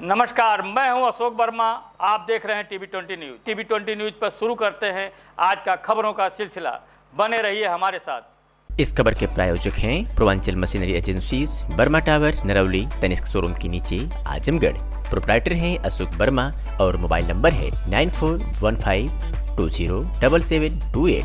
नमस्कार, मैं हूं अशोक वर्मा। आप देख रहे हैं टीवी20 न्यूज। टीवी20 न्यूज पर शुरू करते हैं आज का खबरों का सिलसिला। बने रहिए हमारे साथ। इस खबर के प्रायोजक हैं Purvanchal machinery agencies, Burma tower, Narauli, Tanishq showroom के नीचे, आजमगढ़। प्रोप्राइटर हैं अशोक वर्मा और मोबाइल नंबर है 9415207728।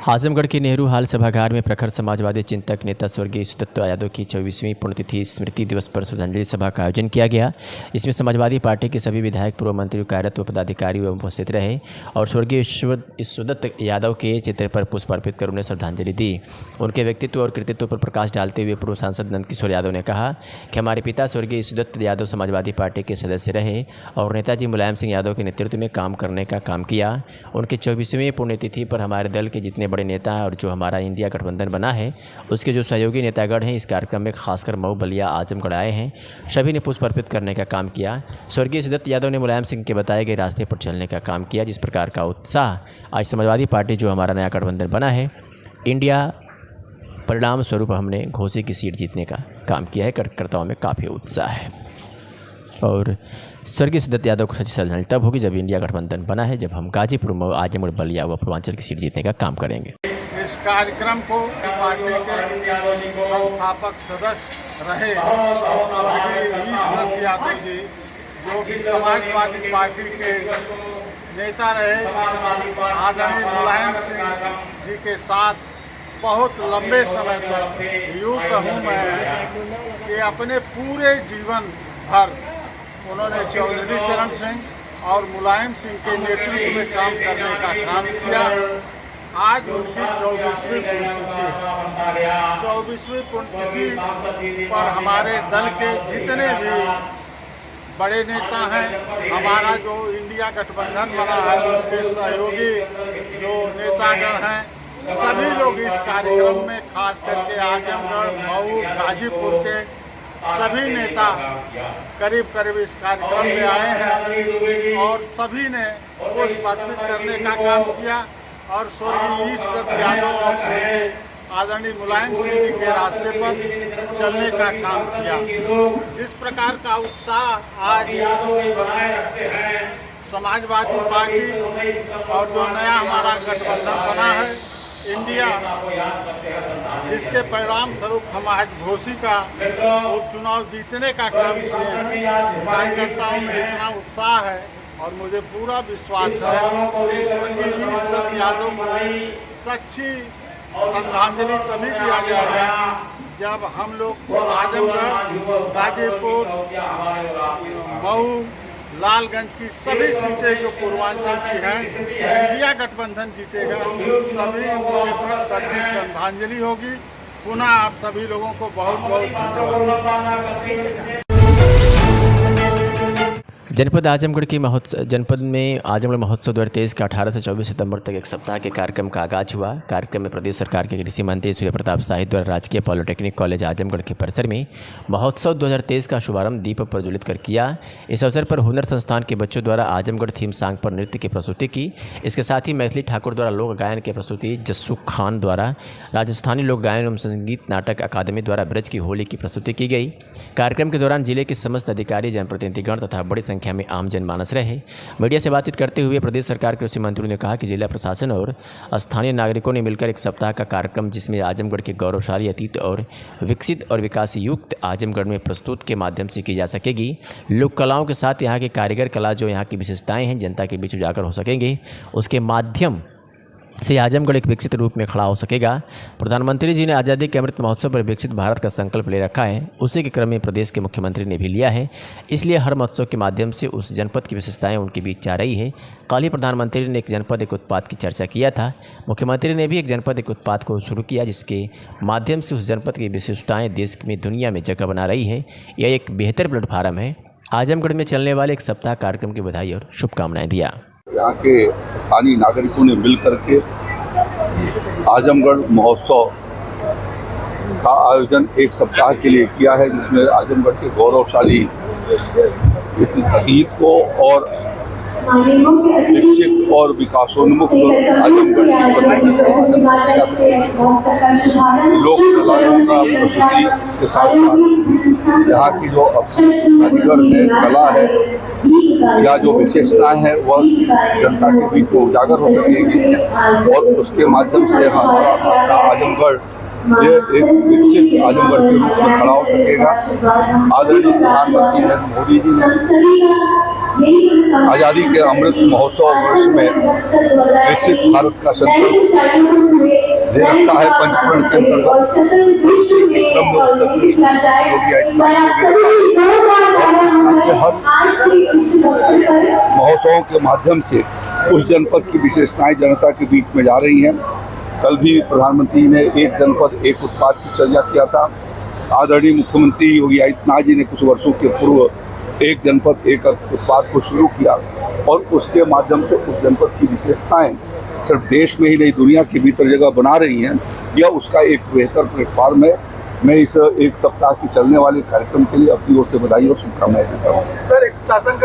आजमगढ़ के नेहरू हाल सभागार में प्रखर समाजवादी चिंतक नेता स्वर्गीय ईशदत्त यादव की 24वीं पुण्यतिथि स्मृति दिवस पर श्रद्धांजलि सभा का आयोजन किया गया। इसमें समाजवादी पार्टी के सभी विधायक, पूर्व मंत्री, कार्यरत पदाधिकारी उपस्थित रहे और स्वर्गीय ईशदत्त यादव के चित्र पर पुष्प अर्पित कर उन्हें श्रद्धांजलि दी। उनके व्यक्तित्व और कृतित्व पर प्रकाश डालते हुए पूर्व सांसद नंदकिशोर यादव ने कहा कि हमारे पिता स्वर्गीय ईशदत्त यादव समाजवादी पार्टी के सदस्य रहे और नेताजी मुलायम सिंह यादव के नेतृत्व में काम करने का काम किया। उनके 24वीं पुण्यतिथि पर हमारे दल के जितने बड़े नेता और जो हमारा इंडिया गठबंधन बना है उसके जो सहयोगी नेतागण हैं, इस कार्यक्रम में खासकर मऊ, बलिया, आजमगढ़ आए हैं। सभी ने पुष्प अर्पित करने का काम किया। स्वर्गीय ईशदत्त यादव ने मुलायम सिंह के बताए गए रास्ते पर चलने का काम किया। जिस प्रकार का उत्साह आज समाजवादी पार्टी जो हमारा नया गठबंधन बना है इंडिया, परिणाम स्वरूप हमने घोषी की सीट जीतने का काम किया है। कार्यकर्ताओं में काफ़ी उत्साह है और स्वर्गीय ईशदत्त यादव को सच्ची श्रद्धांजलि तब होगी जब इंडिया गठबंधन बना है, जब हम गाजीपुर, आजमगढ़, बलिया व पूर्वांचल की सीट जीतने का काम करेंगे। इस कार्यक्रम को पार्टी के संस्थापक सदस्य रहे ईशदत्त यादव जी, जो कि समाजवादी पार्टी के नेता रहे, आदरणीय मुलायम सिंह जी के साथ बहुत लंबे समय तक, यूँ कहूँ मैं कि अपने पूरे जीवन भर उन्होंने चौधरी चरण सिंह और मुलायम सिंह के नेतृत्व में काम करने का काम किया। आज उनकी 24वीं पुण्यतिथि है। 24वीं पुण्यतिथि पर हमारे दल के जितने भी बड़े नेता हैं, हमारा जो इंडिया गठबंधन बना है उसके सहयोगी जो नेतागण हैं, सभी लोग इस कार्यक्रम में, खास करके आजमगढ़, मऊ, गाजीपुर के सभी नेता करीब इस कार्यक्रम में आए हैं और सभी ने पुष्प अर्पित करने का काम किया और स्वर्गीय ईशदत्त यादव और स्वर्गीय आदरणीय मुलायम सिंह जी के रास्ते पर चलने का काम किया। जिस प्रकार का उत्साह आज समाजवादी पार्टी और जो नया हमारा गठबंधन बना है इंडिया, जिसके परिणाम स्वरूप हम आज घोषी का उपचुनाव जीतने का काम किए हैं, कार्यकर्ताओं में इतना उत्साह है और मुझे पूरा विश्वास है कि स्वर्गीय ईशदत्त यादव को सच्ची श्रद्धांजलि तभी दिया जाएगा जब हम लोग आजमगढ़, गाजीपुर, मऊ, लालगंज की सभी सीटें जो पूर्वांचल की हैं इंडिया गठबंधन जीतेगा, तभी उनके प्रति सच्ची श्रद्धांजलि होगी। पुनः आप सभी लोगों को बहुत धन्यवाद। जनपद आजमगढ़ की जनपद में आजमगढ़ महोत्सव 2023 का 18 से 24 सितंबर तक एक सप्ताह के कार्यक्रम का आगाज हुआ। कार्यक्रम में प्रदेश सरकार के कृषि मंत्री सूर्य प्रताप शाही द्वारा राजकीय पॉलिटेक्निक कॉलेज आजमगढ़ के परिसर में महोत्सव 2023 का शुभारंभ दीप प्रज्वलित कर किया। इस अवसर पर हुनर संस्थान के बच्चों द्वारा आजमगढ़ थीम सॉन्ग पर नृत्य की प्रस्तुति की। इसके साथ ही मैथिली ठाकुर द्वारा लोक गायन की प्रस्तुति, जस्सू खान द्वारा राजस्थानी लोक गायन एवं संगीत नाटक अकादमी द्वारा ब्रज की होली की प्रस्तुति की गई। कार्यक्रम के दौरान जिले के समस्त अधिकारी, जनप्रतिनिधिगण तथा बड़ी संख्या में आम जनमानस रहे। मीडिया से बातचीत करते हुए प्रदेश सरकार के कृषि मंत्री ने कहा कि जिला प्रशासन और स्थानीय नागरिकों ने मिलकर एक सप्ताह का कार्यक्रम, जिसमें आजमगढ़ के गौरवशाली अतीत और विकसित और विकास युक्त आजमगढ़ में प्रस्तुत के माध्यम से की जा सकेगी। लोक कलाओं के साथ यहाँ की कारीगर कला, जो यहाँ की विशेषताएं हैं, जनता के बीच उजागर हो सकेंगे। उसके माध्यम से आजमगढ़ एक विकसित रूप में खड़ा हो सकेगा। प्रधानमंत्री जी ने आज़ादी के अमृत महोत्सव पर विकसित भारत का संकल्प ले रखा है, उसी के क्रम में प्रदेश के मुख्यमंत्री ने भी लिया है। इसलिए हर महोत्सव के माध्यम से उस जनपद की विशेषताएं उनके बीच जा रही है। कल ही प्रधानमंत्री ने एक जनपद एक उत्पाद की चर्चा किया था। मुख्यमंत्री ने भी एक जनपद एक उत्पाद को शुरू किया, जिसके माध्यम से उस जनपद की विशेषताएँ देश में, दुनिया में जगह बना रही है। यह एक बेहतर प्लेटफार्म है। आजमगढ़ में चलने वाले एक सप्ताह कार्यक्रम की बधाई और शुभकामनाएं दिया। यहाँ के स्थानीय नागरिकों ने मिल करके आजमगढ़ महोत्सव का आयोजन एक सप्ताह के लिए किया है, जिसमें आजमगढ़ के गौरवशाली अतीत को और विकसित और विकासोन्मुख आजमगढ़ लोक कलाओं का प्रस्तुति के साथ साथ यहाँ की जो कारीगर है, कला है या जो विशेषताएं हैं वह जनता के बीच में उजागर हो सकेगी और उसके माध्यम से हमारा आजमगढ़ ये एक विकसित आजमगढ़ के रूप में खड़ा हो सकेगा। आदरणीय प्रधानमंत्री नरेंद्र मोदी जी ने आज़ादी के अमृत महोत्सव वर्ष में विकसित भारत का संकल्प दे रखा है। पंचकर्ण के अंतर्गत महोत्सवों के माध्यम से उस जनपद की विशेषताएं जनता के बीच में जा रही हैं। कल भी प्रधानमंत्री ने एक जनपद एक उत्पाद की चर्चा किया था। आदरणीय मुख्यमंत्री योगी आदित्यनाथ जी ने कुछ वर्षों के पूर्व एक जनपद एक उत्पाद को शुरू किया और उसके माध्यम से उस जनपद की विशेषताएं सिर्फ देश में ही नहीं दुनिया के भीतर जगह बना रही हैं। यह उसका एक बेहतर प्लेटफॉर्म है। मैं इस एक सप्ताह की चलने वाले कार्यक्रम के लिए अपनी ओर से बधाई और शुभकामनाएं देता हूँ। सर, एक शासन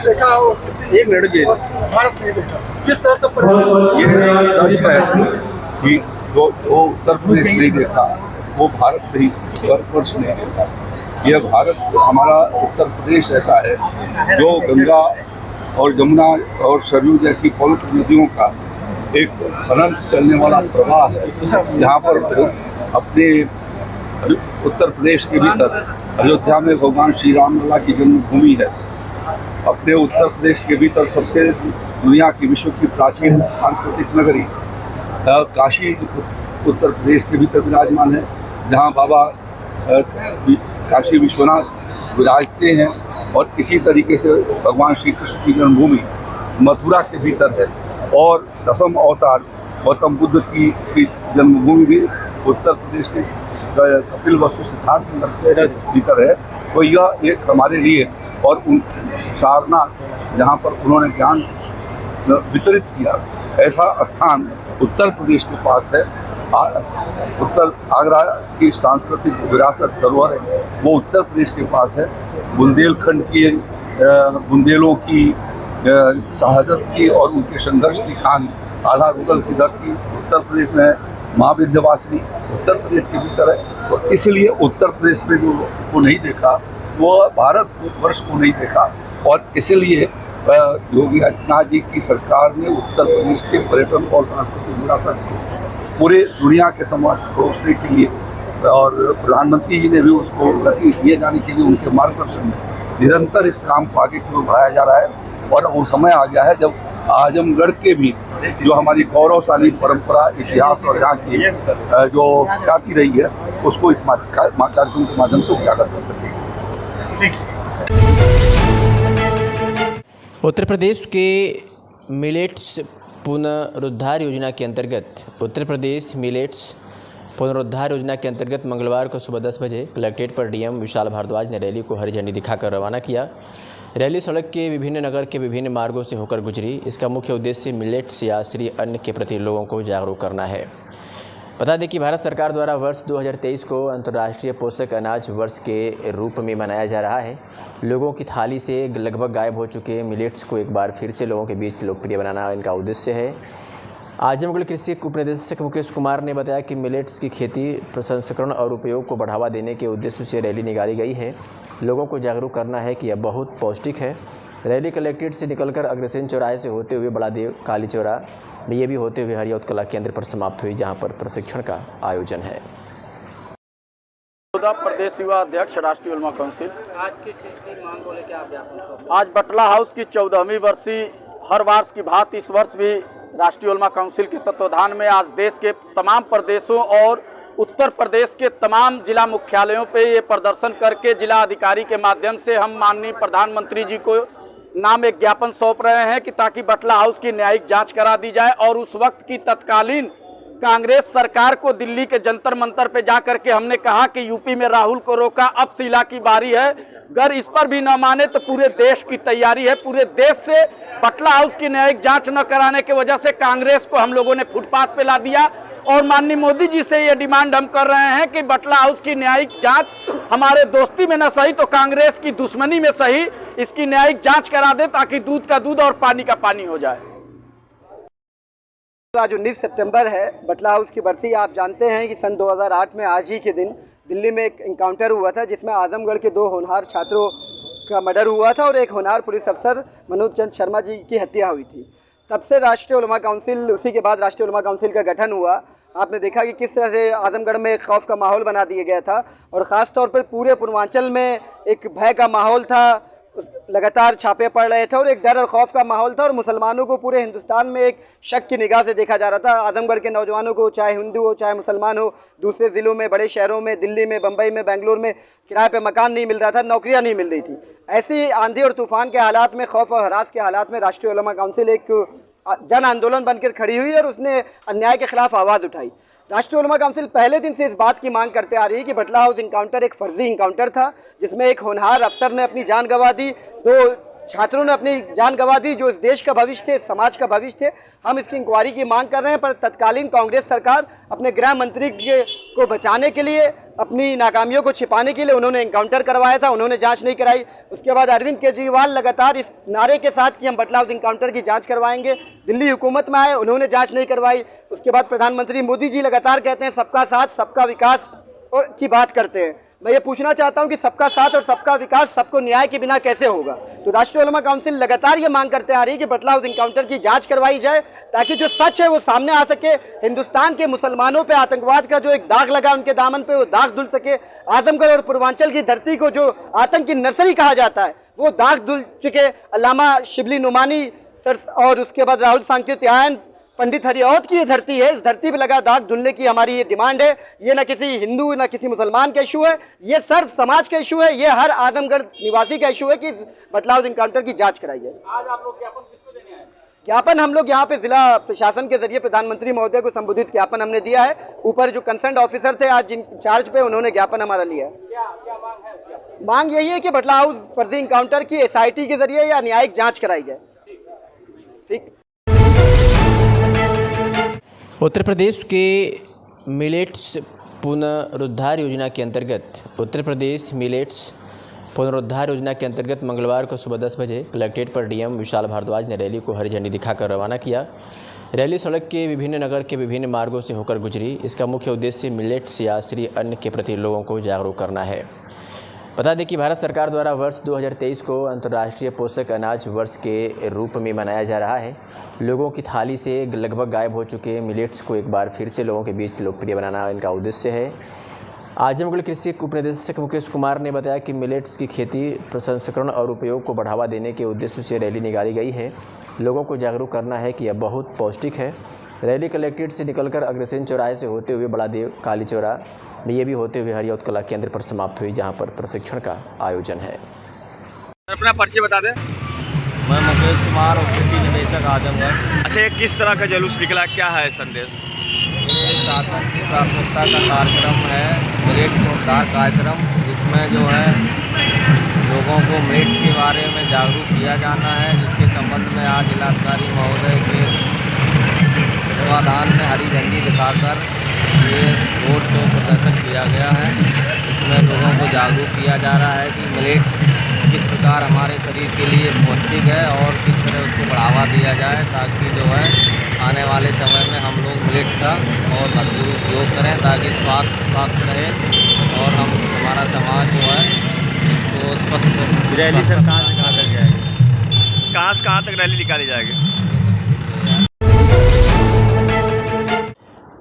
देखा हो एक लड़के भारत नहीं देखा, किस तरह से ये सच है कि जो उत्तर प्रदेश नहीं देखा वो भारत नहीं वर्ष नहीं देखा। यह भारत हमारा उत्तर प्रदेश ऐसा है जो गंगा और जमुना और सरयू जैसी पवित्र नदियों का एक अनंत चलने वाला प्रवाह है। यहाँ पर अपने उत्तर प्रदेश के भीतर अयोध्या में भगवान श्री राम लला की जन्मभूमि है। अपने उत्तर प्रदेश के भीतर सबसे दुनिया की विश्व की प्राचीन सांस्कृतिक नगरी काशी उत्तर प्रदेश के भीतर विराजमान है, जहाँ बाबा काशी विश्वनाथ विराजते हैं। और इसी तरीके से भगवान श्री कृष्ण की जन्मभूमि मथुरा के भीतर है और दसम अवतार गौतम बुद्ध की जन्मभूमि भी उत्तर प्रदेश के कपिल वस्तु सिद्धार्थ नगर के भीतर है। तो यह एक हमारे लिए और उन सारनाथ जहाँ पर उन्होंने ज्ञान वितरित किया ऐसा स्थान उत्तर प्रदेश के पास है। उत्तर आगरा की सांस्कृतिक विरासत धरोहर है वो उत्तर प्रदेश के पास है। बुंदेलखंड की बुंदेलों की शहादत की और उनके संघर्ष की कहानी आला रुदल की धरती उत्तर प्रदेश में है। माँ विंध्यवासिनी उत्तर प्रदेश के भीतर है। तो इसलिए उत्तर प्रदेश में जो को नहीं देखा वो भारत वर्ष को नहीं देखा और इसलिए योगी आदित्यनाथ जी की सरकार ने उत्तर प्रदेश के पर्यटन और सांस्कृतिक विरासत को पूरे दुनिया के समक्ष परोसने के लिए और प्रधानमंत्री जी ने भी उसको गति दिए जाने के लिए उनके मार्गदर्शन में निरंतर इस काम को आगे की ओर बढ़ाया जा रहा है। और वो समय आ गया है जब आजमगढ़ के भी जो हमारी गौरवशाली परंपरा इतिहास और यहाँ की जो ख्याति रही है उसको इस कार्यक्रम के माध्यम से उजागर कर सकेंगे। उत्तर प्रदेश के मिलेट्स पुनरुद्धार योजना के अंतर्गत मंगलवार को सुबह 10 बजे कलेक्ट्रेट पर डीएम विशाल भारद्वाज ने रैली को हरी झंडी दिखाकर रवाना किया। रैली सड़क के विभिन्न नगर के विभिन्न मार्गों से होकर गुजरी। इसका मुख्य उद्देश्य मिलेट्स या श्री अन्न के प्रति लोगों को जागरूक करना है। बता दें कि भारत सरकार द्वारा वर्ष 2023 को अंतर्राष्ट्रीय पोषक अनाज वर्ष के रूप में मनाया जा रहा है। लोगों की थाली से लगभग गायब हो चुके मिलेट्स को एक बार फिर से लोगों के बीच लोकप्रिय बनाना इनका उद्देश्य है। आजमगढ़ कृषि उपनिदेशक मुकेश कुमार ने बताया कि मिलेट्स की खेती, प्रसंस्करण और उपयोग को बढ़ावा देने के उद्देश्य से रैली निकाली गई है। लोगों को जागरूक करना है कि यह बहुत पौष्टिक है। रैली कलेक्ट्रेट से निकलकर अग्रसेन चौराहे से होते हुए बड़ा देव काली चौरा ये भी होते हुए हरियौत कला केंद्र पर समाप्त हुई, जहां पर प्रशिक्षण का आयोजन है। प्रदेश युवा अध्यक्ष राष्ट्रीय उलमा काउंसिल आज किस चीज की मांग को लेकर आप ज्ञापन? आज बटला हाउस की 14वीं वर्षीय हर वर्ष की भांति इस वर्ष भी राष्ट्रीय उलमा काउंसिल के तत्वाधान में आज देश के तमाम प्रदेशों और उत्तर प्रदेश के तमाम जिला मुख्यालयों पे ये प्रदर्शन करके जिला अधिकारी के माध्यम से हम माननीय प्रधानमंत्री जी को नाम एक ज्ञापन सौंप रहे हैं कि ताकि बटला हाउस की न्यायिक जांच करा दी जाए और उस वक्त की तत्कालीन कांग्रेस सरकार को दिल्ली के जंतर मंतर पे जा करके हमने कहा कि यूपी में राहुल को रोका, अब शीला की बारी है। अगर इस पर भी न माने तो पूरे देश की तैयारी है। पूरे देश से बटला हाउस की न्यायिक जांच न कराने की वजह से कांग्रेस को हम लोगों ने फुटपाथ पे ला दिया और माननीय मोदी जी से ये डिमांड हम कर रहे हैं कि बटला हाउस की न्यायिक जांच हमारे दोस्ती में न सही तो कांग्रेस की दुश्मनी में सही इसकी न्यायिक जांच करा दे ताकि दूध का दूध और पानी का पानी हो जाए। आज 19 सितंबर है, बटला हाउस की बरसी। आप जानते हैं कि सन 2008 में आज ही के दिन दिल्ली में एक इनकाउंटर हुआ था जिसमें आजमगढ़ के 2 होनहार छात्रों का मर्डर हुआ था और एक होनहार पुलिस अफसर मनोज चंद शर्मा जी की हत्या हुई थी। तब से राष्ट्रीय उलमा काउंसिल, उसी के बाद राष्ट्रीय उलमा काउंसिल का गठन हुआ। आपने देखा कि किस तरह से आजमगढ़ में एक खौफ का माहौल बना दिया गया था और ख़ास तौर पर पूरे पूर्वांचल में एक भय का माहौल था। लगातार छापे पड़ रहे थे और एक डर और खौफ का माहौल था और मुसलमानों को पूरे हिंदुस्तान में एक शक की निगाह से देखा जा रहा था। आजमगढ़ के नौजवानों को, चाहे हिंदू हो चाहे मुसलमान हो, दूसरे ज़िलों में, बड़े शहरों में, दिल्ली में, बम्बई में, बेंगलुरु में किराए पे मकान नहीं मिल रहा था, नौकरियां नहीं मिल रही थी। ऐसी आंधी और तूफान के हालात में, खौफ और हरास के हालात में राष्ट्रीय उलमा काउंसिल एक जन आंदोलन बनकर खड़ी हुई और उसने अन्याय के खिलाफ आवाज़ उठाई। राष्ट्रीय उलमा काउंसिल पहले दिन से इस बात की मांग करते आ रही है कि बटला हाउस इनकाउंटर एक फर्जी इनकाउंटर था जिसमें एक होनहार अफसर ने अपनी जान गंवा दी, 2 छात्रों ने अपनी जान गंवा दी जो इस देश का भविष्य थे, समाज का भविष्य थे। हम इसकी इंक्वायरी की मांग कर रहे हैं, पर तत्कालीन कांग्रेस सरकार अपने गृह मंत्री को बचाने के लिए, अपनी नाकामियों को छिपाने के लिए उन्होंने इनकाउंटर करवाया था, उन्होंने जांच नहीं कराई। उसके बाद अरविंद केजरीवाल लगातार इस नारे के साथ कि हम बटला हाउस इनकाउंटर की जांच करवाएंगे, दिल्ली हुकूमत में आए, उन्होंने जांच नहीं करवाई। उसके बाद प्रधानमंत्री मोदी जी लगातार कहते हैं सबका साथ सबका विकास और की बात करते हैं। मैं ये पूछना चाहता हूं कि सबका साथ और सबका विकास सबको न्याय के बिना कैसे होगा? तो राष्ट्रीय उलमा काउंसिल लगातार ये मांग करते आ रही है कि बटला हाउस इनकाउंटर की जांच करवाई जाए ताकि जो सच है वो सामने आ सके। हिंदुस्तान के मुसलमानों पे आतंकवाद का जो एक दाग लगा उनके दामन पे, वो दाग धुल सके। आजमगढ़ और पूर्वांचल की धरती को जो आतंक की नर्सरी कहा जाता है वो दाग धुल चुके। अल्लामा शिबली नुमानी सर और उसके बाद राहुल सांकृत्यायन, पंडित हरिऔध की ये धरती है, इस धरती पे लगा दाग धुलने की हमारी ये डिमांड है। ये ना किसी हिंदू ना किसी मुसलमान का इशू है, ये सर्व समाज का इशू है, ये हर आजमगढ़ निवासी का इशू है कि बटला हाउस इनकाउंटर की जांच कराई जाए। आज आप लोग ज्ञापन किसको देने आए? ज्ञापन हम लोग यहाँ पे जिला प्रशासन के जरिए प्रधानमंत्री महोदय को संबोधित ज्ञापन हमने दिया है। ऊपर जो कंसर्न ऑफिसर थे आज जिन चार्ज पे, उन्होंने ज्ञापन हमारा लिया है। क्या मांग है? मांग यही है कि बटला हाउस फर्जी इनकाउंटर की SIT के जरिए या न्यायिक जांच कराई जाए। ठीक। उत्तर प्रदेश के मिलेट्स पुनरुद्धार योजना के अंतर्गत मंगलवार को सुबह 10 बजे कलेक्ट्रेट पर DM विशाल भारद्वाज ने रैली को हरी झंडी दिखाकर रवाना किया। रैली सड़क के विभिन्न नगर के विभिन्न मार्गों से होकर गुजरी। इसका मुख्य उद्देश्य मिलेट्स या श्री अन्न के प्रति लोगों को जागरूक करना है। बता दें कि भारत सरकार द्वारा वर्ष 2023 को अंतर्राष्ट्रीय पोषक अनाज वर्ष के रूप में मनाया जा रहा है। लोगों की थाली से लगभग गायब हो चुके मिलेट्स को एक बार फिर से लोगों के बीच लोकप्रिय बनाना इनका उद्देश्य है। आजमगढ़ कृषि उपनिदेशक मुकेश कुमार ने बताया कि मिलेट्स की खेती, प्रसंस्करण और उपयोग को बढ़ावा देने के उद्देश्य से रैली निकाली गई है। लोगों को जागरूक करना है कि यह बहुत पौष्टिक है। रैली कलेक्ट्रेट से निकलकर अग्रसेन चौराहे से होते हुए बड़ा देव काली चौरा में ये भी होते हुए हरिऔध कला केंद्र पर समाप्त हुई, जहां पर प्रशिक्षण का आयोजन है। अपना परिचय बता दें। मैं मुकेश कुमार, कृषि निदेशक आजमगढ़। अच्छा, ये किस तरह का जुलूस निकला, क्या है संदेश? ये शासन की प्राथमिकता का कार्यक्रम है, मिलेट पुनरुद्धार कार्यक्रम। इसमें जो है लोगों को मिलेट के बारे में जागरूक किया जाना है, जिसके संबंध में आज जिलाधिकारी महोदय के तत्वाधान में हरी झंडी दिखाकर ये रोड शो प्रदर्शन किया गया है। इसमें लोगों को जागरूक किया जा रहा है कि मिलेट किस प्रकार हमारे शरीर के लिए पौष्टिक है और किस तरह उसको बढ़ावा दिया जाए, ताकि जो है आने वाले समय में हम लोग मिलेट का और भरपूर उपयोग करें ताकि स्वास्थ्य रहे और हमारा समाज जो है इसको स्वस्थ। रैली सर कहाँ से कहाँ तक जाएगी? कहाँ से कहाँ तक रैली निकाली जाएगी?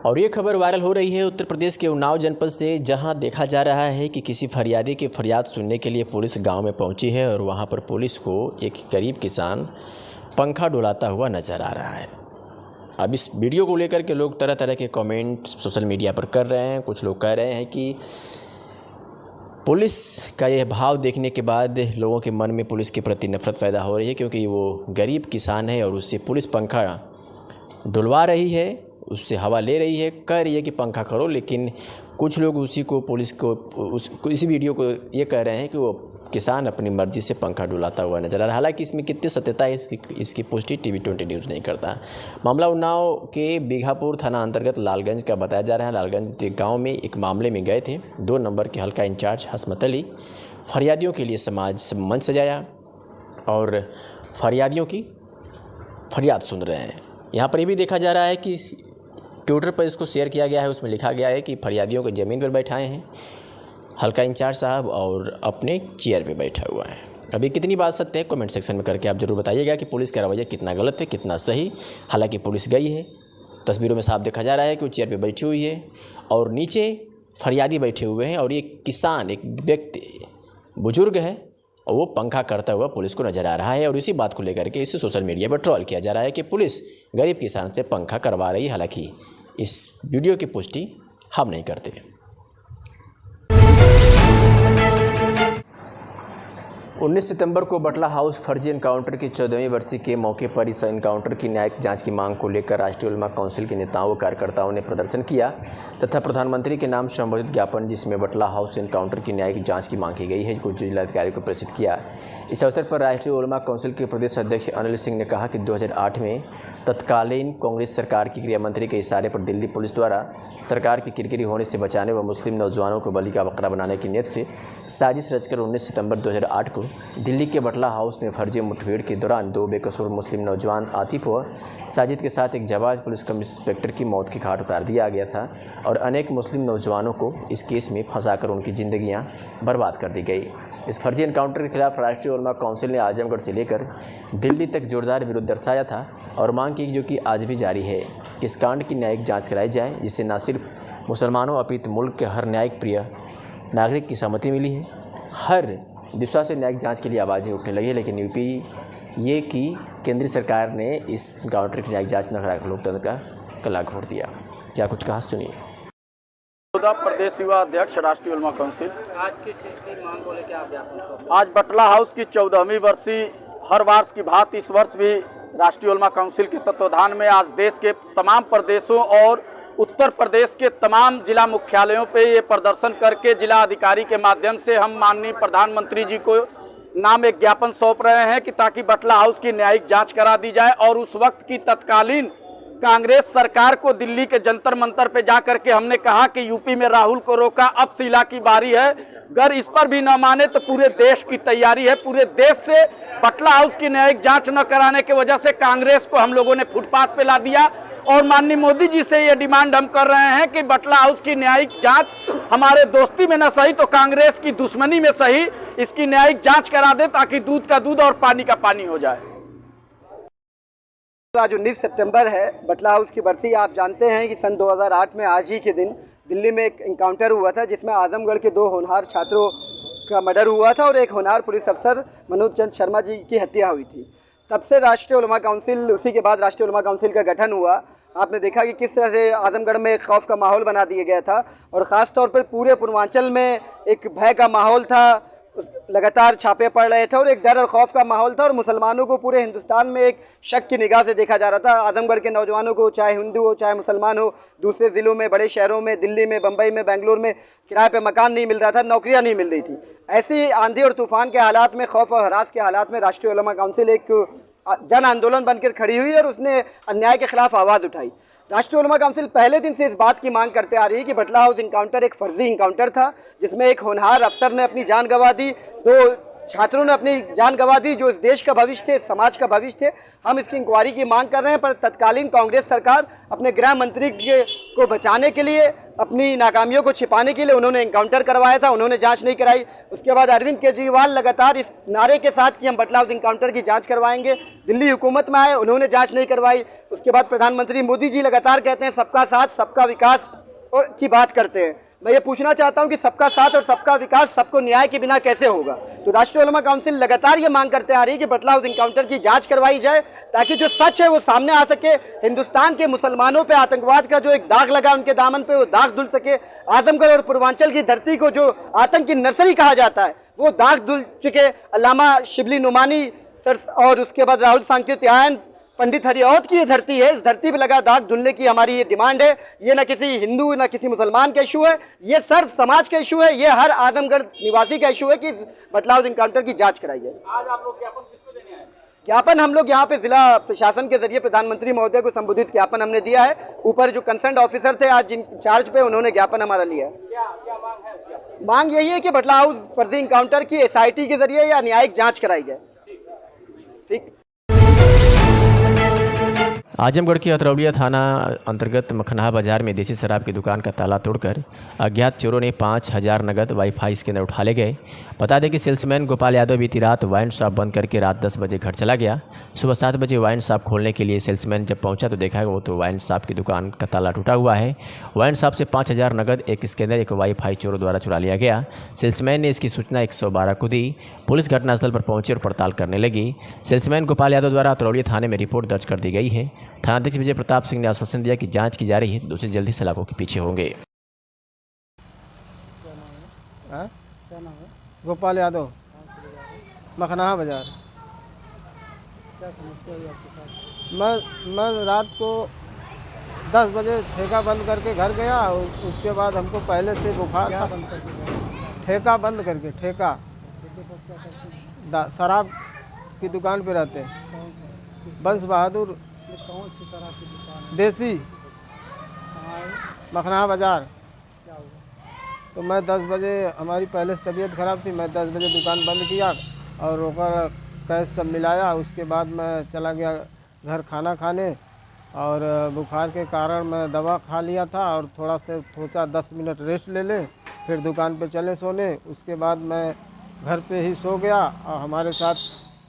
और ये खबर वायरल हो रही है उत्तर प्रदेश के उन्नाव जनपद से, जहां देखा जा रहा है कि किसी फरियादी की फरियाद सुनने के लिए पुलिस गांव में पहुंची है और वहां पर पुलिस को एक गरीब किसान पंखा डुलाता हुआ नज़र आ रहा है। अब इस वीडियो को लेकर के लोग तरह तरह के कमेंट सोशल मीडिया पर कर रहे हैं। कुछ लोग कह रहे हैं कि पुलिस का यह भाव देखने के बाद लोगों के मन में पुलिस के प्रति नफरत पैदा हो रही है, क्योंकि वो गरीब किसान है और उससे पुलिस पंखा डुलवा रही है, उससे हवा ले रही है, कह रही है कि पंखा करो। लेकिन कुछ लोग उसी को पुलिस को इसी वीडियो को ये कह रहे हैं कि वो किसान अपनी मर्ज़ी से पंखा डुलाता हुआ नजर आ रहा है। हालांकि इसमें कितनी सत्यता है इसकी पुष्टि TV20 न्यूज़ नहीं करता। मामला उन्नाव के बीघापुर थाना अंतर्गत लालगंज का बताया जा रहा है। लालगंज गाँव में एक मामले में गए थे 2 नंबर के हल्का इंचार्ज हसमत अली। फरियादियों के लिए समाज मंच सजाया, और फरियादियों की फरियाद सुन रहे हैं। यहाँ पर ये भी देखा जा रहा है कि ट्विटर पर इसको शेयर किया गया है, उसमें लिखा गया है कि फरियादियों को ज़मीन पर बैठाए हैं हल्का इंचार्ज साहब और अपने चेयर पे बैठा हुआ है। अभी कितनी बात सत्य है कमेंट सेक्शन में करके आप ज़रूर बताइएगा कि पुलिस का रवैया कितना गलत है कितना सही। हालांकि पुलिस गई है, तस्वीरों में साफ देखा जा रहा है कि वो चेयर पे बैठी हुई है और नीचे फरियादी बैठे हुए हैं और ये किसान एक व्यक्ति बुजुर्ग है और वो पंखा करता हुआ पुलिस को नज़र आ रहा है। और इसी बात को लेकर के इसे सोशल मीडिया पर ट्रोल किया जा रहा है कि पुलिस गरीब किसान से पंखा करवा रही है। हालांकि इस वीडियो की पुष्टि हम नहीं करते। 19 सितंबर को बटला हाउस फर्जी एनकाउंटर की 14वीं वर्षी के मौके पर इस एनकाउंटर की न्यायिक जांच की मांग को लेकर राष्ट्रीय उलमा काउंसिल के नेताओं व कार्यकर्ताओं ने प्रदर्शन किया तथा प्रधानमंत्री के नाम संबोधित ज्ञापन जिसमें बटला हाउस एनकाउंटर की न्यायिक जांच की मांग की गई है को जिलाधिकारी को प्रेषित किया। इस अवसर पर राष्ट्रीय उलमा काउंसिल के प्रदेश अध्यक्ष अनिल सिंह ने कहा कि 2008 में तत्कालीन कांग्रेस सरकार की गृह मंत्री के इशारे पर दिल्ली पुलिस द्वारा सरकार की किरकिरी होने से बचाने व मुस्लिम नौजवानों को बलि का बकरा बनाने की नीयत से साजिश रचकर 19 सितंबर 2008 को दिल्ली के बटला हाउस में फर्जी मुठभेड़ के दौरान 2 बेकसूर मुस्लिम नौजवान आतिफ व साजिद के साथ एक जाबाज पुलिस कम इंस्पेक्टर की मौत की घाट उतार दिया गया था और अनेक मुस्लिम नौजवानों को इस केस में फंसाकर उनकी ज़िंदगियां बर्बाद कर दी गई। इस फर्जी एनकाउंटर के खिलाफ राष्ट्रीय उलमा काउंसिल ने आजमगढ़ से लेकर दिल्ली तक जोरदार विरोध दर्शाया था और मांग की जो कि आज भी जारी है कि इस कांड की न्यायिक जांच कराई जाए जिससे न सिर्फ मुसलमानों अपितु मुल्क के हर न्यायिक प्रिय नागरिक की सहमति मिली है। हर दिशा से न्यायिक जांच के लिए आवाज़ें उठने लगी है, लेकिन यूपी ये कि केंद्रीय सरकार ने इस एनकाउंटर की न्यायिक जांच न कराकर लोकतंत्र का गला घोट दिया। क्या कुछ कहा सुनिए। प्रदेश युवा अध्यक्ष राष्ट्रीय उलमा काउंसिल। आज किस चीज़ की मांग को लेकर आप ज्ञापन सौंपे? आज बटला हाउस की 14वीं वर्षी हर वर्ष की भांति इस वर्ष भी राष्ट्रीय उलमा काउंसिल के तत्वाधान में आज देश के तमाम प्रदेशों और उत्तर प्रदेश के तमाम जिला मुख्यालयों पे ये प्रदर्शन करके जिला अधिकारी के माध्यम से हम माननीय प्रधानमंत्री जी को नाम एक ज्ञापन सौंप रहे हैं कि ताकि बटला हाउस की न्यायिक जांच करा दी जाए और उस वक्त की तत्कालीन कांग्रेस सरकार को दिल्ली के जंतर मंतर पे जा करके हमने कहा कि यूपी में राहुल को रोका, अब शीला की बारी है। अगर इस पर भी न माने तो पूरे देश की तैयारी है। पूरे देश से बटला हाउस की न्यायिक जांच न कराने की वजह से कांग्रेस को हम लोगों ने फुटपाथ पे ला दिया और माननीय मोदी जी से ये डिमांड हम कर रहे हैं कि बटला हाउस की न्यायिक जांच हमारे दोस्ती में न सही तो कांग्रेस की दुश्मनी में सही इसकी न्यायिक जांच करा दे ताकि दूध का दूध और पानी का पानी हो जाए। आज 19 सितंबर है, बटला हाउस की बरसी। आप जानते हैं कि सन 2008 में आज ही के दिन दिल्ली में एक इनकाउंटर हुआ था जिसमें आजमगढ़ के 2 होनहार छात्रों का मर्डर हुआ था और एक होनहार पुलिस अफसर मनोज चंद शर्मा जी की हत्या हुई थी। तब से राष्ट्रीय उलमा काउंसिल, उसी के बाद राष्ट्रीय उलमा काउंसिल का गठन हुआ। आपने देखा कि किस तरह से आजमगढ़ में एक खौफ का माहौल बना दिया गया था और ख़ास तौर पर पूरे पूर्वांचल में एक भय का माहौल था। लगातार छापे पड़ रहे थे और एक डर और खौफ का माहौल था और मुसलमानों को पूरे हिंदुस्तान में एक शक की निगाह से देखा जा रहा था। आजमगढ़ के नौजवानों को, चाहे हिंदू हो चाहे मुसलमान हो, दूसरे ज़िलों में, बड़े शहरों में, दिल्ली में, बम्बई में, बेंगलुरु में किराए पे मकान नहीं मिल रहा था, नौकरियां नहीं मिल रही थी। ऐसी आंधी और तूफान के हालात में, खौफ और हरास के हालात में राष्ट्रीय उलमा काउंसिल एक जन आंदोलन बनकर खड़ी हुई और उसने अन्याय के खिलाफ आवाज़ उठाई। राष्ट्रीय उलमा काउंसिल पहले दिन से इस बात की मांग करते आ रही है कि बटला हाउस इनकाउंटर एक फर्जी इनकाउंटर था जिसमें एक होनहार अफसर ने अपनी जान गंवा दी, 2 छात्रों ने अपनी जान गंवा दी जो इस देश का भविष्य थे, समाज का भविष्य थे। हम इसकी इंक्वायरी की मांग कर रहे हैं, पर तत्कालीन कांग्रेस सरकार अपने गृह मंत्री को बचाने के लिए, अपनी नाकामियों को छिपाने के लिए उन्होंने इनकाउंटर करवाया था, उन्होंने जांच नहीं कराई। उसके बाद अरविंद केजरीवाल लगातार इस नारे के साथ कि हम बटला हाउस इनकाउंटर की जांच करवाएंगे, दिल्ली हुकूमत में आए, उन्होंने जांच नहीं करवाई। उसके बाद प्रधानमंत्री मोदी जी लगातार कहते हैं सबका साथ सबका विकास और की बात करते हैं। मैं ये पूछना चाहता हूं कि सबका साथ और सबका विकास सबको न्याय के बिना कैसे होगा? तो राष्ट्रीय उलमा काउंसिल लगातार ये मांग करते आ रही है कि बटला हाउस इनकाउंटर की जांच करवाई जाए ताकि जो सच है वो सामने आ सके। हिंदुस्तान के मुसलमानों पे आतंकवाद का जो एक दाग लगा उनके दामन पे वो दाग धुल सके। आजमगढ़ और पूर्वांचल की धरती को जो आतंक की नर्सरी कहा जाता है वो दाग धुल चुके। अल्लामा शिबली नुमानी सर और उसके बाद राहुल सांकृत्यायन, पंडित हरिऔध की ये धरती है, इस धरती पे लगा दाग धुलने की हमारी ये डिमांड है। ये ना किसी हिंदू ना किसी मुसलमान का इशू है, ये सर्व समाज का इशू है, ये हर आजमगढ़ निवासी का इशू है कि बटला हाउस इनकाउंटर की जांच कराई जाए। आज आप लोग ज्ञापन किसको देने आए? ज्ञापन हम लोग यहाँ पे जिला प्रशासन के जरिए प्रधानमंत्री महोदय को संबोधित ज्ञापन हमने दिया है। ऊपर जो कंसर्न ऑफिसर थे आज जिन चार्ज पे, उन्होंने ज्ञापन हमारा लिया है। क्या मांग है? मांग यही है कि बटला हाउस फर्जी इनकाउंटर की SIT के जरिए या न्यायिक जाँच कराई जाए। ठीक। आजमगढ़ के अतरौलिया थाना अंतर्गत मखनहा बाजार में देसी शराब की दुकान का ताला तोड़कर अज्ञात चोरों ने 5,000 नगद वाईफाई स्कैनर उठा ले गए। बता दें कि सेल्समैन गोपाल यादव बीती रात वाइन शॉप बंद करके रात 10 बजे घर चला गया। सुबह 7 बजे वाइन शॉप खोलने के लिए सेल्समैन जब पहुंचा तो देखा वो तो वाइन शॉप की दुकान का ताला टूटा हुआ है। वाइन शॉप से 5,000 नगद, एक स्कैनर, एक वाईफाई चोरों द्वारा चुरा लिया गया। सेल्समैन ने इसकी सूचना 112 को दी। पुलिस घटनास्थल पर पहुंची और पड़ताल करने लगी। सेल्समैन गोपाल यादव द्वारा अतरौलिया थाने में रिपोर्ट दर्ज कर दी गई है। थानाध्यक्ष विजय प्रताप सिंह ने आश्वासन दिया कि जांच की जा रही है, दोषी जल्द ही सलाखों के पीछे होंगे। क्या नाम है? गोपाल यादव, मखनहा बाजार। क्या समस्या हुई आपके साथ? मैं रात को 10 बजे ठेका बंद करके घर गया और उसके बाद हमको पहले से बुखार क्या था। बंद करके गए? ठेका बंद करके, ठेका ठेके पर क्या करते हैं? शराब की दुकान पे रहते हैं। कौन सा? किस- बंस बहादुर ये कौन सी शराब की दुकान है? देसी, कहाँ है? मखनहा बाजार। क्या हुआ? तो मैं 10 बजे, हमारी पहले से तबीयत ख़राब थी, मैं 10 बजे दुकान बंद किया और रोकर कैश सब मिलाया। उसके बाद मैं चला गया घर खाना खाने और बुखार के कारण मैं दवा खा लिया था और थोड़ा से सोचा 10 मिनट रेस्ट ले लें, फिर दुकान पे चले सोने। उसके बाद मैं घर पे ही सो गया और हमारे साथ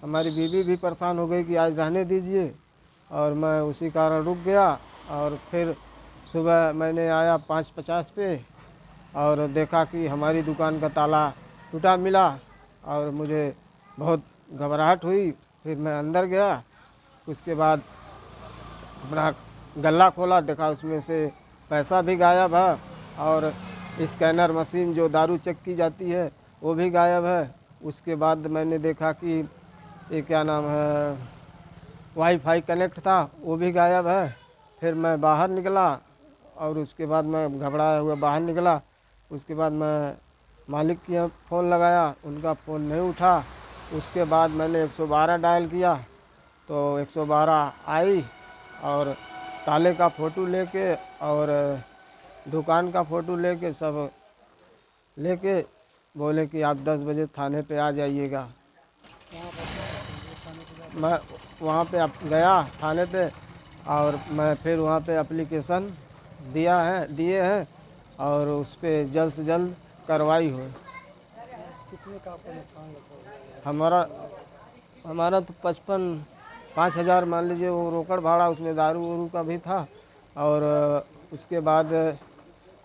हमारी बीवी भी परेशान हो गई कि आज रहने दीजिए, और मैं उसी कारण रुक गया। और फिर सुबह मैंने आया 5:50 पे और देखा कि हमारी दुकान का ताला टूटा मिला और मुझे बहुत घबराहट हुई। फिर मैं अंदर गया, उसके बाद अपना गल्ला खोला, देखा उसमें से पैसा भी गायब है और स्कैनर मशीन जो दारू चेक की जाती है वो भी गायब है। उसके बाद मैंने देखा कि ये क्या नाम है, वाईफाई कनेक्ट था, वो भी गायब है। फिर मैं बाहर निकला और उसके बाद मैं घबराया हुआ बाहर निकला। उसके बाद मैं मालिक के यहाँ फ़ोन लगाया, उनका फ़ोन नहीं उठा। उसके बाद मैंने 112 डायल किया तो 112 आई और ताले का फ़ोटो लेके और दुकान का फ़ोटो लेके सब लेके बोले कि आप 10 बजे थाने पे आ जाइएगा। मैं वहाँ पे गया थाने पे और मैं फिर वहाँ पे एप्लीकेशन दिए हैं और उस पर जल्द से जल्द कार्रवाई हो। कितने का आपका नुकसान लगभग? हमारा तो 5,000 मान लीजिए, वो रोकड़ भाड़ा, उसमें दारू वारू का भी था। और उसके बाद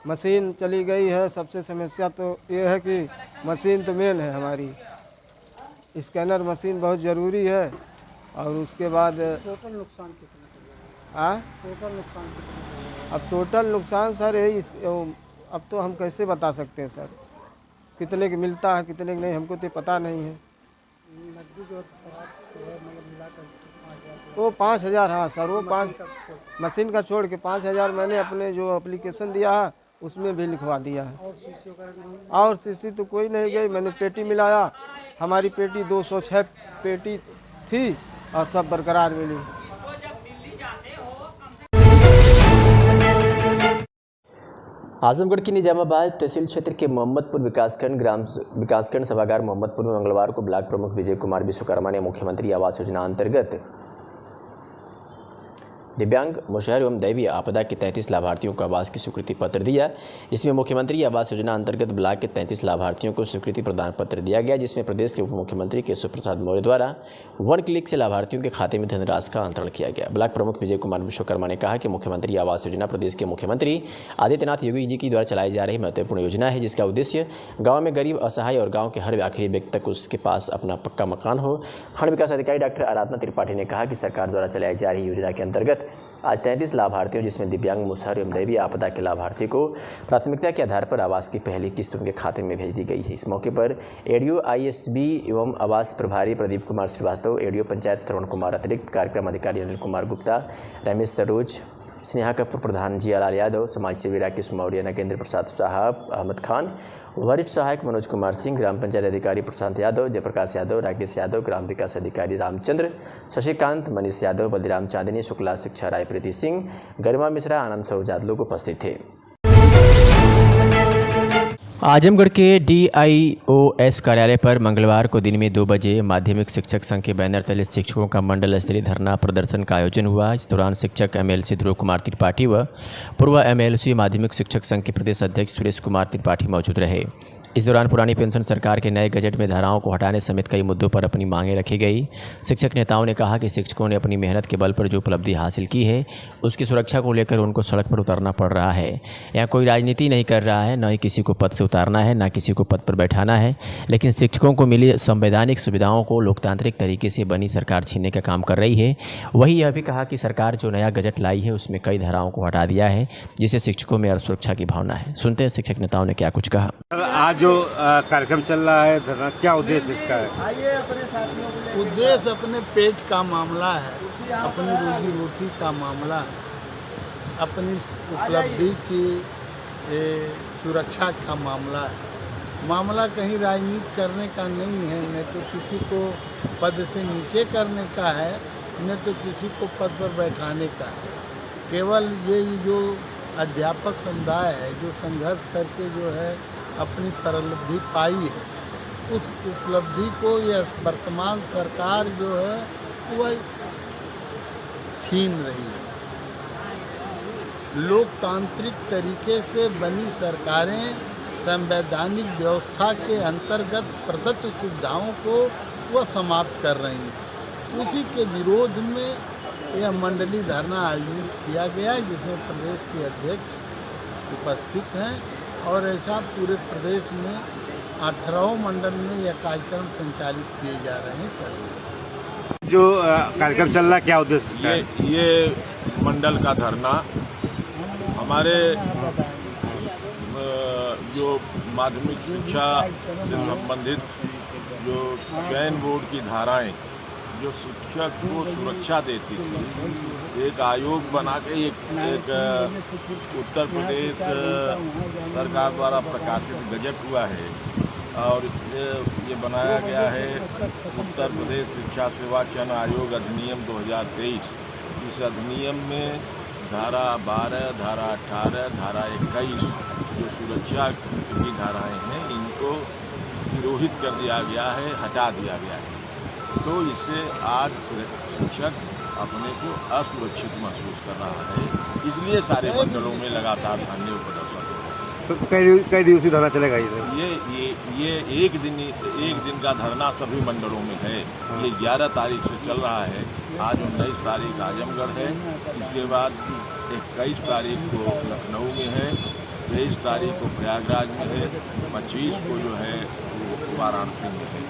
मशीन चली गई है। सबसे समस्या तो ये है कि मशीन तो मेन है हमारी, स्कैनर मशीन बहुत ज़रूरी है। और उसके बाद टोटल नुकसान कितना? टोटल नुकसान कितना? अब टोटल नुकसान सर यही अब तो हम कैसे बता सकते हैं सर, कितने की मिलता है कितने की नहीं, हमको तो पता नहीं है। नकदी जो शराब है मतलब मिलाकर 5,000 वो 5,000, हाँ सर, वो 5 मशीन का छोड़ के 5,000 मैंने अपने जो एप्लीकेशन दिया है उसमें भी लिखवा दिया है। और शीशी वगैरह की नहीं? और शीशी तो कोई नहीं गई। मैंने पेटी मिलाया, हमारी पेटी 206 पेटी थी और सब बरकरार मिली। आजमगढ़ की निजामाबाद तहसील क्षेत्र के मोहम्मदपुर विकासखंड सभागार मोहम्मदपुर में मंगलवार को ब्लॉक प्रमुख विजय कुमार विश्वकर्मा ने मुख्यमंत्री आवास योजना अंतर्गत दिव्यांग, मुशहर एवं दैवीय आपदा के 33 लाभार्थियों को आवास की स्वीकृति पत्र दिया। इसमें मुख्यमंत्री आवास योजना अंतर्गत ब्लॉक के 33 लाभार्थियों को स्वीकृति प्रदान पत्र दिया गया, जिसमें प्रदेश के उप मुख्यमंत्री केशव प्रसाद मौर्य द्वारा 1 क्लिक से लाभार्थियों के खाते में धनराशि का अंतरण किया गया। ब्लॉक प्रमुख विजय कुमार विश्वकर्मा ने कहा कि मुख्यमंत्री आवास योजना प्रदेश के मुख्यमंत्री आदित्यनाथ योगी जी की द्वारा चलाई जा रही महत्वपूर्ण योजना है, जिसका उद्देश्य गाँव में गरीब, असहाय और गाँव के हर आखिरी व्यक्ति तक उसके पास अपना पक्का मकान हो। खंड विकास अधिकारी डॉक्टर आराधना त्रिपाठी ने कहा कि सरकार द्वारा चलाई जा रही योजना के अंतर्गत आज 33 लाभार्थियों, जिसमें दिव्यांग, मुसहर एवं दैवीय आपदा के लाभार्थी को प्राथमिकता के आधार पर आवास की पहली किस्त उनके खाते में भेज दी गई है। इस मौके पर एडीओ आईएसबी एवं आवास प्रभारी प्रदीप कुमार श्रीवास्तव, एडीओ पंचायत श्रवण कुमार, अतिरिक्त कार्यक्रम अधिकारी अनिल कुमार गुप्ता, रमेश सरोज, स्नेहा कपूर, प्रधान जियालाल यादव, समाज सेवी राकेश मौर्य, नगेंद्र प्रसाद साहब, अहमद खान, वरिष्ठ सहायक मनोज कुमार सिंह, ग्राम पंचायत अधिकारी प्रशांत यादव, जयप्रकाश यादव, राकेश यादव, ग्राम विकास अधिकारी रामचंद्र, शशिकांत, मनीष यादव, बलराम चांदनी, शुक्ला शिक्षा राय, प्रीति सिंह, गरिमा मिश्रा, आनंद सरोज आदि लोग उपस्थित थे। आजमगढ़ के DIOS कार्यालय पर मंगलवार को दिन में 2 बजे माध्यमिक शिक्षक संघ के बैनर तले शिक्षकों का मंडल स्तरीय धरना प्रदर्शन का आयोजन हुआ। इस दौरान शिक्षक MLC ध्रुव कुमार त्रिपाठी व पूर्व MLC माध्यमिक शिक्षक संघ के प्रदेश अध्यक्ष सुरेश कुमार त्रिपाठी मौजूद रहे। इस दौरान पुरानी पेंशन सरकार के नए गजट में धाराओं को हटाने समेत कई मुद्दों पर अपनी मांगें रखी गई। शिक्षक नेताओं ने कहा कि शिक्षकों ने अपनी मेहनत के बल पर जो उपलब्धि हासिल की है उसकी सुरक्षा को लेकर उनको सड़क पर उतरना पड़ रहा है। यहाँ कोई राजनीति नहीं कर रहा है, न ही किसी को पद से उतारना है, न किसी को पद पर बैठाना है, लेकिन शिक्षकों को मिली संवैधानिक सुविधाओं को लोकतांत्रिक तरीके से बनी सरकार छीनने का काम कर रही है। वहीं यह भी कहा कि सरकार जो नया गजट लाई है उसमें कई धाराओं को हटा दिया है, जिससे शिक्षकों में असुरक्षा की भावना है। सुनते हैं शिक्षक नेताओं ने क्या कुछ कहा। आज जो कार्यक्रम चल रहा है धरना, क्या उद्देश्य इसका है? उद्देश्य अपने पेट का मामला है, अपनी रोजी रोटी का मामला है, अपनी उपलब्धि की सुरक्षा का मामला है। मामला कहीं राजनीति करने का नहीं है, न तो किसी को पद से नीचे करने का है, न तो किसी को पद पर बैठाने का है। केवल ये जो अध्यापक समुदाय है जो संघर्ष करके जो है अपनी उपलब्धि पाई है, उस उपलब्धि को यह वर्तमान सरकार जो है वह छीन रही है। लोकतांत्रिक तरीके से बनी सरकारें संवैधानिक व्यवस्था के अंतर्गत प्रदत्त सुविधाओं को वह समाप्त कर रही हैं। उसी के विरोध में यह मंडलीय धरना आयोजित किया गया, जिसमें प्रदेश के अध्यक्ष उपस्थित हैं और ऐसा पूरे प्रदेश में 18 मंडल में यह कार्यक्रम संचालित किए जा रहे हैं। जो कार्यक्रम चल रहा है, क्या उद्देश्य है? ये मंडल का धरना हमारे जो माध्यमिक शिक्षा से संबंधित जो चयन बोर्ड की धाराएं जो शिक्षक को सुरक्षा देती थी, एक आयोग बना के एक उत्तर प्रदेश सरकार द्वारा प्रकाशित गजट हुआ है और ये बनाया गया है उत्तर प्रदेश शिक्षा सेवा चयन आयोग अधिनियम 2023। इस अधिनियम में धारा 12, धारा 18, धारा 21 जो सुरक्षा की धाराएं हैं इनको विरोहित कर दिया गया है, हटा दिया गया है। तो इससे आज शिक्षक अपने को असुरक्षित महसूस कर रहा है, इसलिए सारे मंडलों में लगातार धरने प्रदर्शन। तो कई दिवसीय धरना चलेगा ये एक दिन का धरना सभी मंडलों में है। ये 11 तारीख से चल रहा है। आज 19 तारीख आजमगढ़ है, इसके बाद 21 तारीख को लखनऊ में है, 23 तारीख को प्रयागराज में है, 25 को जो है वो वाराणसी में है।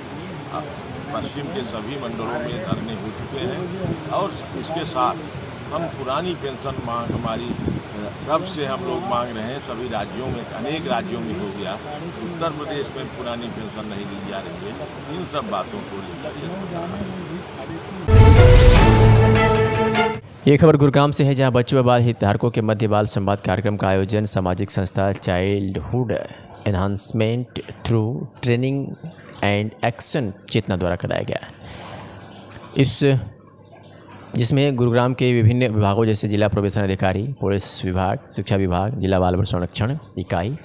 पश्चिम के सभी मंडलों में धरने हो चुके हैं और इसके साथ हम पुरानी पेंशन मांग हमारी कब से हम लोग मांग रहे हैं, सभी राज्यों में, अनेक राज्यों में हो गया, उत्तर प्रदेश में पुरानी पेंशन नहीं दी जा रही है। इन सब बातों को ये खबर गुरुग्राम से है, जहां बच्चों व बाल हितधारकों के मध्य बाल संवाद कार्यक्रम का आयोजन सामाजिक संस्था childhood enhancement through training and action Chetna द्वारा कराया गया। जिसमें गुरुग्राम के विभिन्न विभागों जैसे जिला प्रोबेशन अधिकारी, पुलिस विभाग, शिक्षा विभाग, जिला बाल संरक्षण इकाई,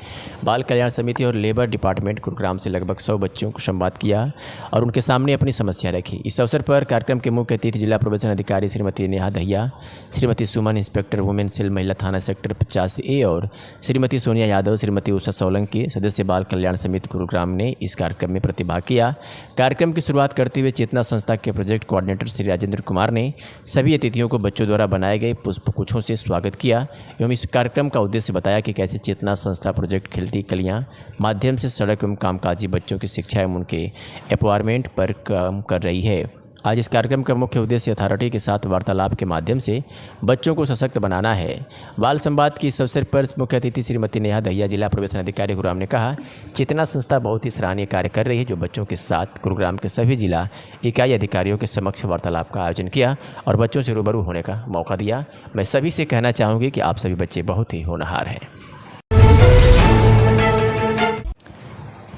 बाल कल्याण समिति और लेबर डिपार्टमेंट गुरुग्राम से लगभग 100 बच्चों को संवाद किया और उनके सामने अपनी समस्या रखी। इस अवसर पर कार्यक्रम के मुख्य अतिथि जिला प्रोबेशन अधिकारी श्रीमती नेहा दहिया, श्रीमती सुमन इंस्पेक्टर वुमेन सेल महिला थाना सेक्टर 85A और श्रीमती सोनिया यादव, श्रीमती उषा सोलंकी सदस्य बाल कल्याण समिति गुरुग्राम ने इस कार्यक्रम में प्रतिभाग किया। कार्यक्रम की शुरुआत करते हुए चेतना संस्था के प्रोजेक्ट कोऑर्डिनेटर श्री राजेंद्र कुमार ने सभी अतिथियों को बच्चों द्वारा बनाए गए पुष्पगुच्छों से स्वागत किया एवं इस कार्यक्रम का उद्देश्य बताया कि कैसे चेतना संस्था प्रोजेक्ट खिलती कलियां माध्यम से सड़क एवं कामकाजी बच्चों की शिक्षा एवं उनके एम्पावरमेंट पर काम कर रही है। आज इस कार्यक्रम का मुख्य उद्देश्य अथॉरिटी के साथ वार्तालाप के माध्यम से बच्चों को सशक्त बनाना है। बाल संवाद की इस अवसर पर मुख्य अतिथि श्रीमती नेहा दहिया, जिला प्रोबेशन अधिकारी गुरुग्राम ने कहा, चेतना संस्था बहुत ही सराहनीय कार्य कर रही है, जो बच्चों के साथ गुरुग्राम के सभी जिला इकाई अधिकारियों के समक्ष वार्तालाप का आयोजन किया और बच्चों से रूबरू होने का मौका दिया। मैं सभी से कहना चाहूँगी कि आप सभी बच्चे बहुत ही होनहार हैं।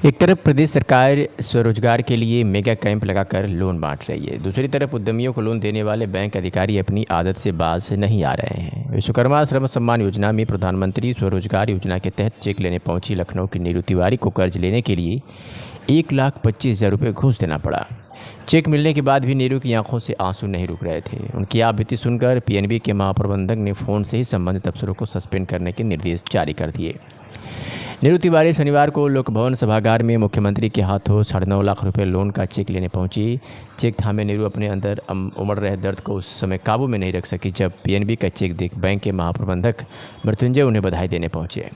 एक तरफ प्रदेश सरकार स्वरोजगार के लिए मेगा कैंप लगाकर लोन बांट रही है, दूसरी तरफ उद्यमियों को लोन देने वाले बैंक अधिकारी अपनी आदत से बाज नहीं आ रहे हैं। विश्वकर्मा श्रम सम्मान योजना में प्रधानमंत्री स्वरोजगार योजना के तहत चेक लेने पहुंची लखनऊ की नीरू तिवारी को कर्ज लेने के लिए 1,25,000 रुपये घूस देना पड़ा। चेक मिलने के बाद भी नीरू की आंखों से आंसू नहीं रुक रहे थे। उनकी आप बीती सुनकर पीएनबी के महाप्रबंधक ने फ़ोन से ही संबंधित अफसरों को सस्पेंड करने के निर्देश जारी कर दिए। नीरू तिवारी शनिवार को लोकभवन सभागार में मुख्यमंत्री के हाथों 9.5 लाख रुपए लोन का चेक लेने पहुंची। चेक थामे नीरू अपने अंदर उमड़ रहे दर्द को उस समय काबू में नहीं रख सकी जब पीएनबी का चेक देख बैंक के महाप्रबंधक मृत्युंजय उन्हें बधाई देने पहुंचे।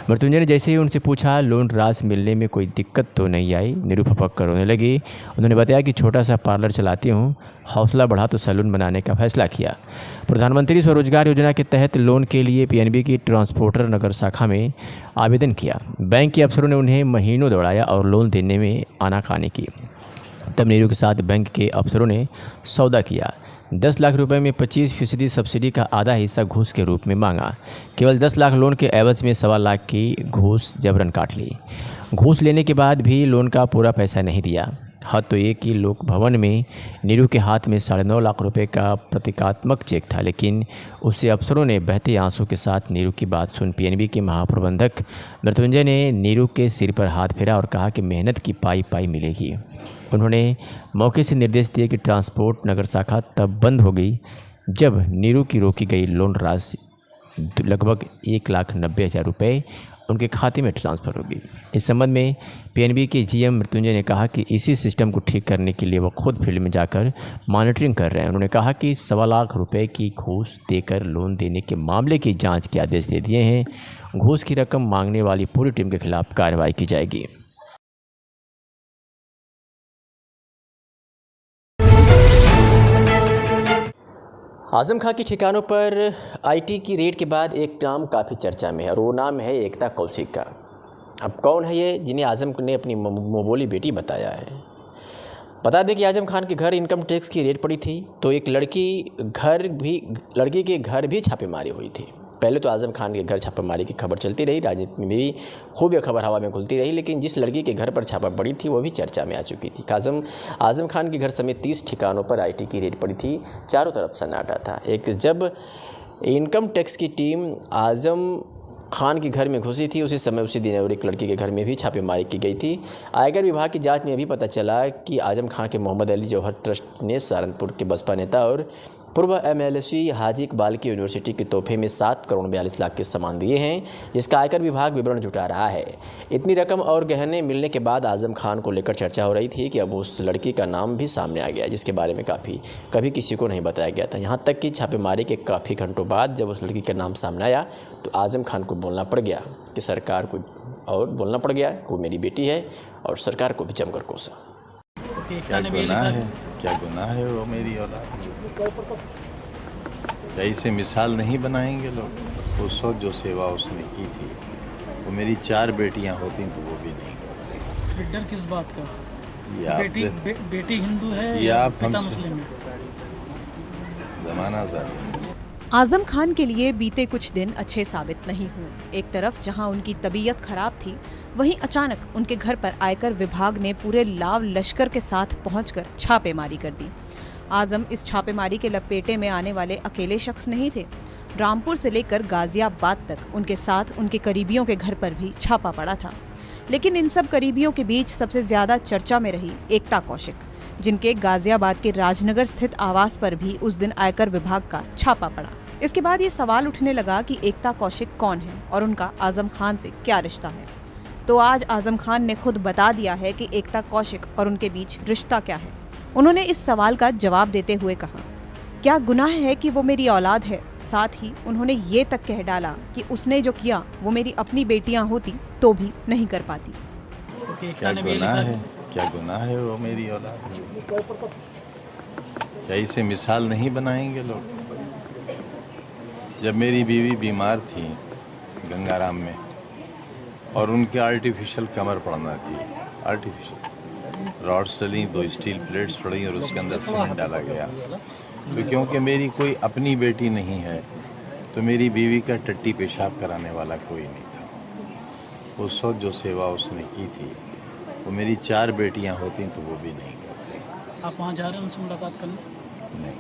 मृत्युंजय ने जैसे ही उनसे पूछा लोन राशि मिलने में कोई दिक्कत तो नहीं आई, नीरू फपक कर रोने लगी। उन्होंने बताया कि छोटा सा पार्लर चलाती हूँ, हौसला बढ़ा तो सैलून बनाने का फैसला किया। प्रधानमंत्री स्वरोजगार योजना के तहत लोन के लिए पीएनबी की ट्रांसपोर्टर नगर शाखा में आवेदन किया। बैंक के अफसरों ने उन्हें महीनों दौड़ाया और लोन देने में आनाकानी की। तब नीरू के साथ बैंक के अफसरों ने सौदा किया। 10 लाख रुपए में 25% सब्सिडी का आधा हिस्सा घूस के रूप में मांगा। केवल 10 लाख लोन के एवज में 1.25 लाख की घूस जबरन काट ली। घूस लेने के बाद भी लोन का पूरा पैसा नहीं दिया। हद तो ये कि लोक भवन में नीरू के हाथ में 9.5 लाख रुपए का प्रतीकात्मक चेक था, लेकिन उससे अफसरों ने बहते आंसू के साथ नीरू की बात सुन पीएनबी के महाप्रबंधक मृत्युंजय ने नीरू के सिर पर हाथ फेरा और कहा कि मेहनत की पाई पाई मिलेगी। उन्होंने मौके से निर्देश दिए कि ट्रांसपोर्ट नगर शाखा तब बंद हो गई जब नीरू की रोकी गई लोन राशि लगभग 1,90,000 रुपये उनके खाते में ट्रांसफ़र होगी। इस संबंध में पीएनबी के जीएम मृत्युंजय ने कहा कि इसी सिस्टम को ठीक करने के लिए वो खुद फील्ड में जाकर मॉनिटरिंग कर रहे हैं। उन्होंने कहा कि 1.25 लाख रुपए की घूस देकर लोन देने के मामले की जांच के आदेश दे दिए हैं। घूस की रकम मांगने वाली पूरी टीम के खिलाफ कार्रवाई की जाएगी। आजम खां के ठिकानों पर आईटी की रेड के बाद एक नाम काफ़ी चर्चा में है और वो नाम है एकता कौशिक का। अब कौन है ये जिन्हें आजम ने अपनी मबोली बेटी बताया है? बता दें कि आजम खान के घर इनकम टैक्स की रेड पड़ी थी तो एक लड़की के घर भी छापेमारी हुई थी। पहले तो आजम खान के घर छापेमारी की खबर चलती रही, राजनीति में भी खूब यह खबर हवा में घुलती रही, लेकिन जिस लड़की के घर पर छापा पड़ी थी वो भी चर्चा में आ चुकी थी। आजम खान के घर समेत 30 ठिकानों पर आईटी की रेड पड़ी थी। चारों तरफ सन्नाटा था। जब इनकम टैक्स की टीम आजम खान के घर में घुसी थी उसी समय उसी दिन और एक लड़की के घर में भी छापेमारी की गई थी। आयकर विभाग की जांच में भी पता चला कि आजम खान के मोहम्मद अली जौहर ट्रस्ट ने सहारनपुर के बसपा नेता और पूर्व एमएलसी हाजी इकबाल की यूनिवर्सिटी के तोहफे में 7 करोड़ 42 लाख के सामान दिए हैं, जिसका आयकर विभाग विवरण जुटा रहा है। इतनी रकम और गहने मिलने के बाद आजम खान को लेकर चर्चा हो रही थी कि अब उस लड़की का नाम भी सामने आ गया, जिसके बारे में कभी किसी को नहीं बताया गया था। यहाँ तक कि छापेमारी के काफ़ी घंटों बाद जब उस लड़की का नाम सामने आया तो आजम खान को बोलना पड़ गया कि सरकार को, और बोलना पड़ गया वो मेरी बेटी है, और सरकार को भी जमकर कोसा। क्या गुनाह है वो मेरी औलाद? क्या इसे मिसाल नहीं बनाएंगे लोग? उस वक्त जो सेवा उसने की थी वो मेरी 4 बेटियां होती तो वो भी नहीं। डर किस बात का? बेटी हिंदू है या पिता मुस्लिम है? जमाना ज़ालिम। आजम खान के लिए बीते कुछ दिन अच्छे साबित नहीं हुए। एक तरफ जहां उनकी तबीयत खराब थी, वहीं अचानक उनके घर पर आयकर विभाग ने पूरे लाव लश्कर के साथ पहुंचकर छापेमारी कर दी। आजम इस छापेमारी के लपेटे में आने वाले अकेले शख्स नहीं थे। रामपुर से लेकर गाजियाबाद तक उनके साथ उनके करीबियों के घर पर भी छापा पड़ा था। लेकिन इन सब करीबियों के बीच सबसे ज्यादा चर्चा में रही एकता कौशिक, जिनके गाजियाबाद के राजनगर स्थित आवास पर भी उस दिन आयकर विभाग का छापा पड़ा। इसके बाद ये सवाल उठने लगा कि एकता कौशिक कौन है और उनका आजम खान से क्या रिश्ता है। तो आज आजम खान ने खुद बता दिया है कि एकता कौशिक और उनके बीच रिश्ता क्या है। उन्होंने इस सवाल का जवाब देते हुए कहा, क्या गुनाह है कि वो मेरी औलाद है? साथ ही उन्होंने ये तक कह डाला कि उसने जो किया वो मेरी अपनी बेटियां होती तो भी नहीं कर पाती। क्या गुनाह है वो मेरी औलाद? क्या इसे मिसाल नहीं बनाएंगे लोग? जब मेरी बीवी बीमार थी गंगाराम में और उनके आर्टिफिशियल कमर पड़ना थी, आर्टिफिशियल रॉड्स डली, 2 स्टील प्लेट्स पड़ी और उसके अंदर सीमेंट डाला गया, तो क्योंकि मेरी कोई अपनी बेटी नहीं है तो मेरी बीवी का टट्टी पेशाब कराने वाला कोई नहीं था। उस वक्त जो सेवा उसने की थी वो मेरी 4 बेटियां होती तो वो भी नहीं करते। आप वहाँ जा रहे हैं उनसे मुलाकात करने? नहीं,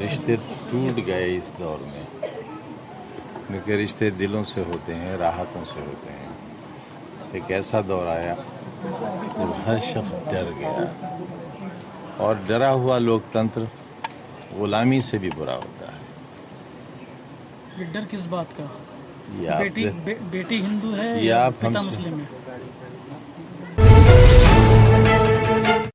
रिश्ते टूट गए इस दौर में, क्योंकि रिश्ते दिलों से होते हैं, राहतों से होते हैं। एक ऐसा दौर आया जब हर शख्स डर गया, और डरा हुआ लोकतंत्र गुलामी से भी बुरा होता है। ये डर किस बात का? ये आप बेटी हिंदू है ये या आप पिता हमसे मुस्लिम है?